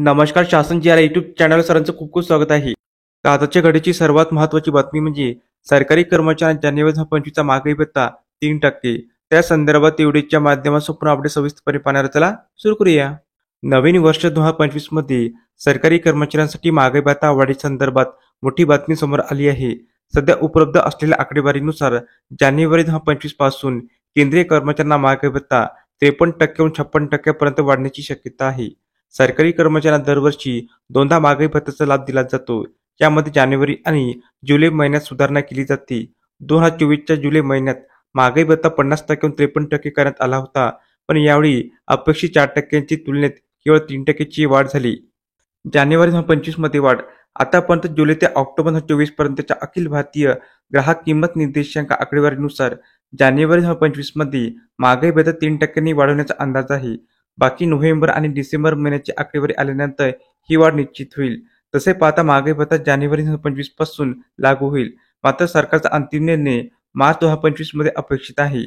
नमस्कार. शासन जी या यूट्यूब चॅनल सरांचं खूप खूप स्वागत आहे. तर आजच्या घडीची सर्वात महत्त्वाची बातमी म्हणजे सरकारी कर्मचाऱ्यांना जानेवारी 2025चा महागाई भत्ता 3%. त्या संदर्भात व्हिडिओच्या माध्यमातून पुन्हा अपडेट सविस्तरपणे पाहणार. चला सुरू करूया. नवीन वर्ष 2025 मध्ये सरकारी कर्मचाऱ्यांसाठी महागाई भत्ता वाढीसंदर्भात मोठी बातमी समोर आली आहे. सध्या उपलब्ध असलेल्या आकडेवारीनुसार जानेवारी 2025 पासून केंद्रीय कर्मचाऱ्यांना महागाई भत्ता 53% 56% पर्यंत वाढण्याची शक्यता आहे. सरकारी कर्मचाऱ्यांना दरवर्षी दोनदा महागाई भत्त्याचा लाभ दिला जातो. यामध्ये जानेवारी आणि जुलै महिन्यात सुधारणा केली जाते. 2024च्या जुलै महिन्यात महागाई भत्ता 50% 53% करण्यात आला होता, पण यावेळी अपेक्षित 4%ची तुलनेत केवळ 3%ची वाढ झाली. जानेवारी 2025 मध्ये वाढ. आतापर्यंत जुलै ते ऑक्टोबर 2024 पर्यंतच्या अखिल भारतीय ग्राहक किंमत निर्देशांक आकडेवारीनुसार जानेवारी 2025 मध्ये महागाई भत्ता 3%नी वाढवण्याचा अंदाज आहे. बाकी नोव्हेंबर आणि डिसेंबर महिन्याची आकडेवारी आल्यानंतर ही वाढ निश्चित होईल. तसे पाहता महागाई भत्ता जानेवारी 2025 पासून लागू होईल. मात्र सरकारचा अंतिम निर्णय मार्च 2025 मध्ये अपेक्षित आहे.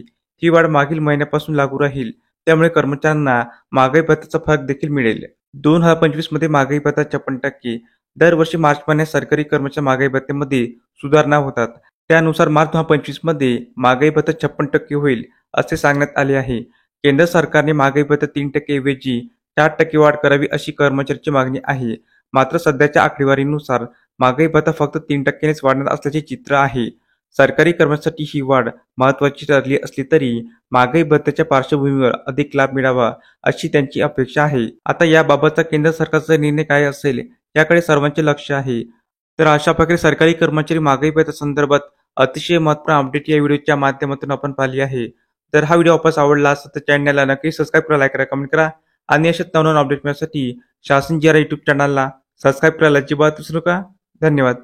ही वाढ मागील महिन्यापासून लागू राहील. त्यामुळे कर्मचाऱ्यांना महागाई भत्त्याचा फरक देखील मिळेल. 2025 मध्ये महागाई भत्ता 56%. दरवर्षी मार्च महिन्यात सरकारी कर्मचारी महागाई भत्त्यामध्ये सुधारणा होतात. त्यानुसार मार्च 2025 मध्ये महागाई भत्ता 56% होईल असे सांगण्यात आले आहे. केंद्र सरकारने महागाई भत्ता 3% ऐवजी 4% वाढ करावी अशी कर्मचाऱ्यांची मागणी आहे. मात्र सध्याच्या आकडेवारीनुसार महागाई भत्ता फक्त 3%नेच वाढणार असल्याचे चित्र आहे. सरकारी कर्मचाऱ्यांसाठी ही वाढ महत्त्वाची ठरली असली तरी महागाई भत्त्याच्या पार्श्वभूमीवर अधिक लाभ मिळावा अशी त्यांची अपेक्षा आहे. आता याबाबतचा केंद्र सरकारचा निर्णय काय असेल याकडे सर्वांचे लक्ष आहे. तर अशा प्रकारे सरकारी कर्मचारी महागाई भत्त्या संदर्भात अतिशय महत्त्वपूर्ण अपडेट या व्हिडिओच्या माध्यमातून आपण पाहिली आहे. जर हा व्हिडिओ आपल्यास आवडला असेल तर चॅनलला नक्की सबस्क्राईब करा, लाईक करा, कमेंट करा आणि अशाच नवनवीन अपडेट मिळण्यासाठी शासन जी यूट्यूब चॅनलला सबस्क्राईब करायला अजिबात विसरू नका. धन्यवाद.